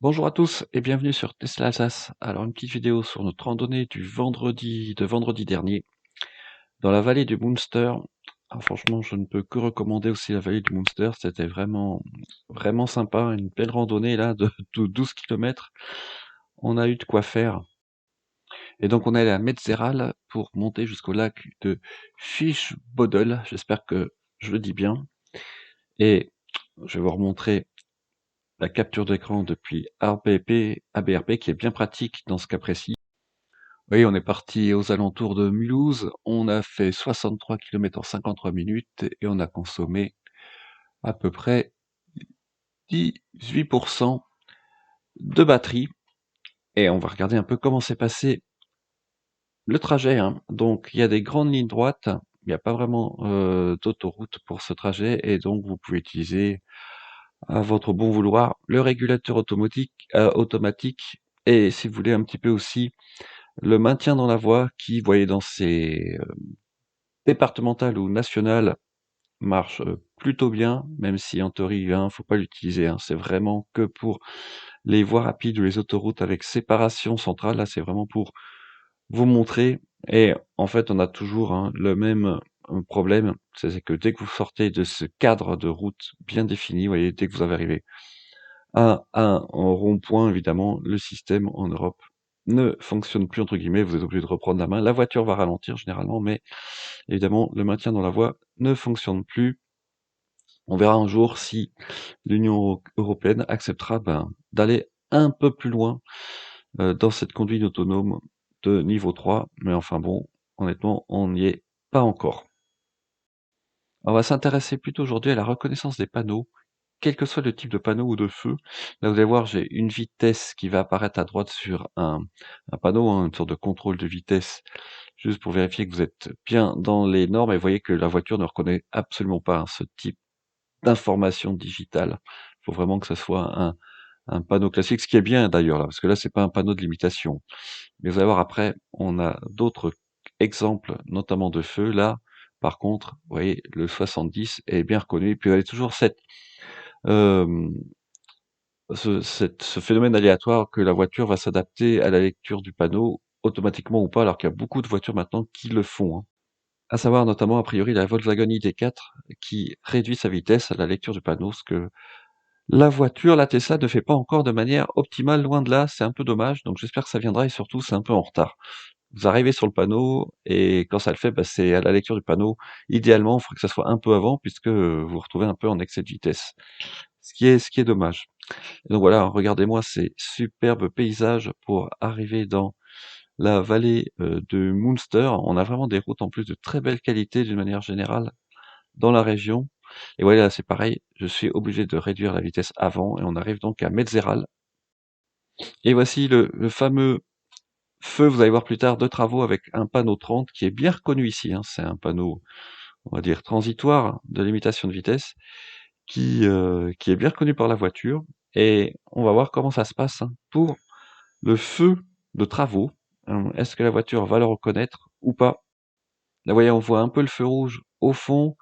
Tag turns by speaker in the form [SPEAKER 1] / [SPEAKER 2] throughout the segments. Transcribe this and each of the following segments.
[SPEAKER 1] Bonjour à tous et bienvenue sur Tesla Alsace. Alors une petite vidéo sur notre randonnée de vendredi dernier dans la vallée du Munster. Alors franchement, je ne peux que recommander aussi la vallée du Munster. C'était vraiment sympa, une belle randonnée là de 12 km. On a eu de quoi faire. Et donc on est allé à Metzeral pour monter jusqu'au lac de Fischbodel. J'espère que je le dis bien. Et je vais vous remontrer la capture d'écran depuis ABRP qui est bien pratique dans ce cas précis. Oui, on est parti aux alentours de Mulhouse, on a fait 63 km en 53 minutes et on a consommé à peu près 18% de batterie. Et on va regarder un peu comment s'est passé le trajet, hein. Donc il y a des grandes lignes droites, il n'y a pas vraiment d'autoroute pour ce trajet et donc vous pouvez utiliser à votre bon vouloir le régulateur automatique et si vous voulez un petit peu aussi le maintien dans la voie qui, vous voyez, dans ces départementales ou nationales marche plutôt bien, même si en théorie, hein, faut pas l'utiliser, hein. C'est vraiment que pour les voies rapides ou les autoroutes avec séparation centrale. Là, c'est vraiment pour vous montrer. Et en fait, on a toujours, hein, le même problème, c'est que dès que vous sortez de ce cadre de route bien défini, vous voyez, dès que vous avez arrivé à un rond-point, évidemment, le système en Europe ne fonctionne plus, entre guillemets, vous êtes obligé de reprendre la main. La voiture va ralentir généralement, mais évidemment, le maintien dans la voie ne fonctionne plus. On verra un jour si l'Union européenne acceptera d'aller un peu plus loin dans cette conduite autonome de niveau 3. Mais enfin bon, honnêtement, on n'y est pas encore. On va s'intéresser plutôt aujourd'hui à la reconnaissance des panneaux, quel que soit le type de panneau ou de feu. Là, vous allez voir, j'ai une vitesse qui va apparaître à droite sur un panneau, hein, une sorte de contrôle de vitesse, juste pour vérifier que vous êtes bien dans les normes. Et vous voyez que la voiture ne reconnaît absolument pas, hein, ce type d'information digitale. Il faut vraiment que ce soit un panneau classique, ce qui est bien d'ailleurs là, parce que là, c'est pas un panneau de limitation. Mais vous allez voir après, on a d'autres exemples, notamment de feu. Là, par contre, vous voyez, le 70 est bien reconnu. Et puis, vous avez toujours euh, ce phénomène aléatoire que la voiture va s'adapter à la lecture du panneau automatiquement ou pas, alors qu'il y a beaucoup de voitures maintenant qui le font, hein. À savoir notamment, a priori, la Volkswagen ID4 qui réduit sa vitesse à la lecture du panneau, ce que la Tesla ne fait pas encore de manière optimale, loin de là, c'est un peu dommage, donc j'espère que ça viendra et surtout c'est un peu en retard. Vous arrivez sur le panneau et quand ça le fait, c'est à la lecture du panneau. Idéalement, il faudrait que ça soit un peu avant puisque vous vous retrouvez un peu en excès de vitesse, ce qui est dommage. Et donc voilà, regardez-moi ces superbes paysages pour arriver dans la vallée de Munster. On a vraiment des routes en plus de très belle qualité d'une manière générale dans la région. Et voilà, c'est pareil, je suis obligé de réduire la vitesse avant et on arrive donc à Metzeral. Et voici le fameux feu, vous allez voir plus tard, de travaux avec un panneau 30 qui est bien reconnu ici, hein. C'est un panneau, on va dire, transitoire de limitation de vitesse qui est bien reconnu par la voiture. Et on va voir comment ça se passe, hein, pour le feu de travaux. Est-ce que la voiture va le reconnaître ou pas? Là, vous voyez, on voit un peu le feu rouge au fond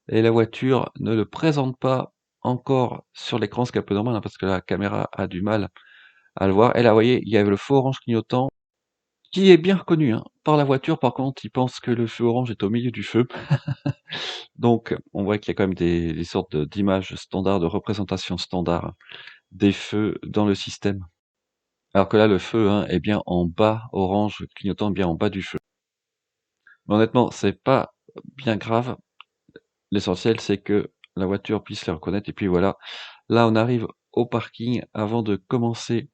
[SPEAKER 1] et la voiture ne le présente pas encore sur l'écran, ce qui est un peu normal, hein, parce que la caméra a du mal à le voir. Et là, vous voyez, il y a le feu orange clignotant qui est bien reconnu, hein, par la voiture. Par contre, il pense que le feu orange est au milieu du feu. Donc, on voit qu'il y a quand même des sortes d'images standards, de représentations standards des feux dans le système. Alors que là, le feu, hein, est bien en bas, orange clignotant bien en bas du feu. Mais honnêtement, c'est pas bien grave. L'essentiel, c'est que la voiture puisse les reconnaître. Et puis voilà, là, on arrive au parking avant de commencer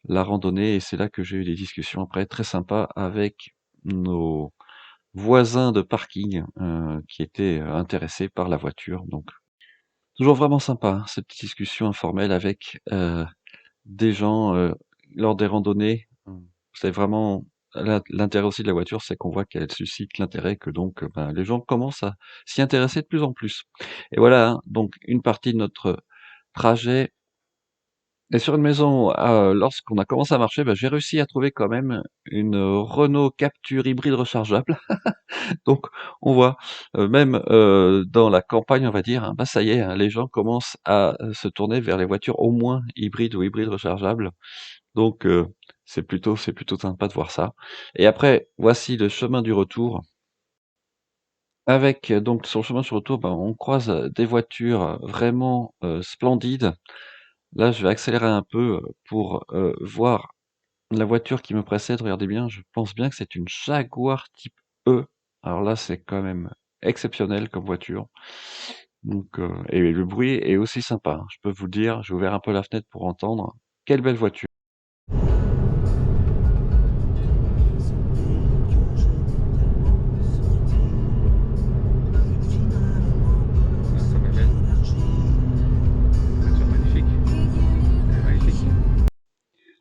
[SPEAKER 1] la randonnée. Et c'est là que j'ai eu des discussions après très sympas avec nos voisins de parking qui étaient intéressés par la voiture. Donc, toujours vraiment sympa, hein, cette petite discussion informelle avec des gens lors des randonnées. C'est vraiment l'intérêt aussi de la voiture, c'est qu'on voit qu'elle suscite l'intérêt, que donc les gens commencent à s'y intéresser de plus en plus. Et voilà, hein, donc une partie de notre trajet Et sur une maison, lorsqu'on a commencé à marcher, bah, j'ai réussi à trouver quand même une Renault Captur hybride rechargeable. Donc on voit, même, dans la campagne, on va dire, hein, bah, ça y est, hein, les gens commencent à, se tourner vers les voitures au moins hybrides ou hybrides rechargeables. Donc c'est plutôt sympa de voir ça. Et après, voici le chemin du retour avec, donc sur le chemin du retour, ben, on croise, des voitures, vraiment, splendides. Là, je vais accélérer un peu, pour, voir la voiture qui me précède. Regardez bien, je pense bien que c'est une Jaguar type E. Alors là, c'est quand même exceptionnel comme voiture. Donc et le bruit est aussi sympa, hein, je peux vous le dire. J'ai ouvert un peu la fenêtre pour entendre. Quelle belle voiture!
[SPEAKER 2] Ça m'avait. Voiture magnifique. Elle est magnifique.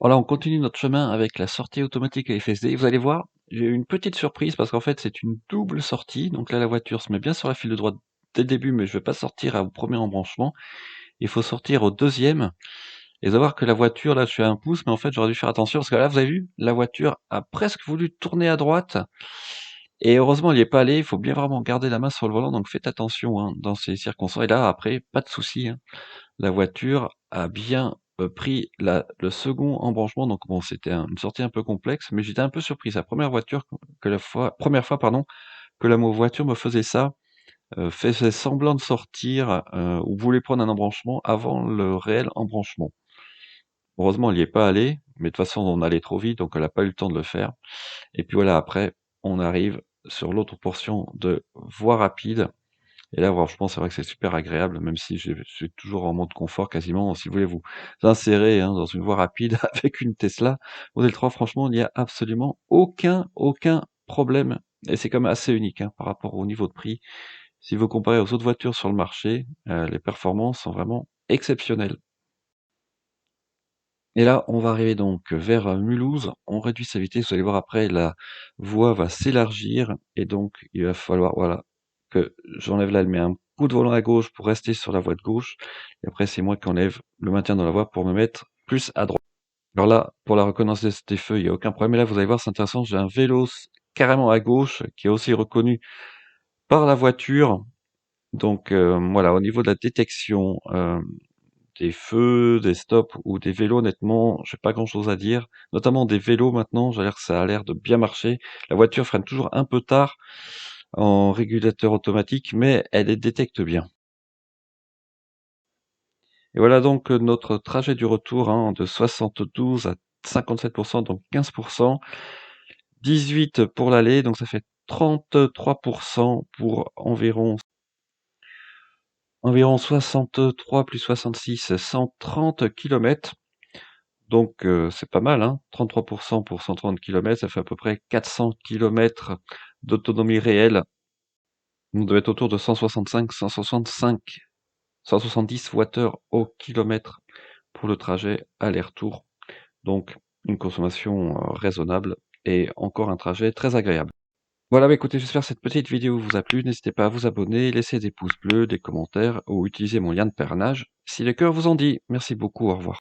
[SPEAKER 1] Voilà, on continue notre chemin avec la sortie automatique à FSD. Vous allez voir, j'ai eu une petite surprise parce qu'en fait, c'est une double sortie. Donc là, la voiture se met bien sur la file de droite dès le début, mais je vais pas sortir au premier embranchement. Il faut sortir au deuxième et savoir que la voiture, là, je fais un pouce, mais en fait, j'aurais dû faire attention parce que là, vous avez vu, la voiture a presque voulu tourner à droite et heureusement, elle n'y est pas allée. Il faut bien vraiment garder la main sur le volant, donc faites attention, hein, dans ces circonstances. Et là, après, pas de souci, hein. La voiture a bien, pris le second embranchement, donc bon, c'était une sortie un peu complexe, mais j'étais un peu surpris. C'est la première voiture que la fois première fois, pardon, que la voiture me faisait ça, faisait semblant de sortir, ou voulait prendre un embranchement avant le réel embranchement. Heureusement, elle n'y est pas allée, mais de toute façon, on allait trop vite, donc elle a pas eu le temps de le faire. Et puis voilà, après, on arrive sur l'autre portion de voie rapide. Et là, franchement, c'est vrai que c'est super agréable, même si je suis toujours en mode confort quasiment. Si vous voulez vous insérer, hein, dans une voie rapide avec une Tesla Model 3, franchement, il n'y a absolument aucun problème. Et c'est quand même assez unique, hein, par rapport au niveau de prix. Si vous comparez aux autres voitures sur le marché, les performances sont vraiment exceptionnelles. Et là, on va arriver donc vers, Mulhouse. On réduit sa vitesse. Vous allez voir après, la voie va s'élargir et donc il va falloir, voilà, que j'enlève là, elle met un coup de volant à gauche pour rester sur la voie de gauche et après c'est moi qui enlève le maintien dans la voie pour me mettre plus à droite. Alors là, pour la reconnaissance des feux, il y a aucun problème et là, vous allez voir, c'est intéressant, j'ai un vélo carrément à gauche qui est aussi reconnu par la voiture. Donc voilà, au niveau de la détection, des feux, des stops ou des vélos, honnêtement, j'ai pas grand-chose à dire. Notamment des vélos maintenant, ça a l'air de bien marcher. La voiture freine toujours un peu tard en régulateur automatique, mais elle les détecte bien. Et voilà donc notre trajet du retour, hein, de 72 à 57%, donc 15%. 18 pour l'aller, donc ça fait 33% pour environ 63 plus 66, 130 kilomètres. Donc c'est pas mal, hein. 33% pour 130 kilomètres, ça fait à peu près 400 kilomètres d'autonomie réelle. On doit être autour de 170 Wh au kilomètre pour le trajet aller-retour. Donc une consommation, raisonnable et encore un trajet très agréable. Voilà, bah, écoutez, j'espère que cette petite vidéo vous a plu. N'hésitez pas à vous abonner, laisser des pouces bleus, des commentaires ou utiliser mon lien de parrainage si le cœur vous en dit. Merci beaucoup, au revoir.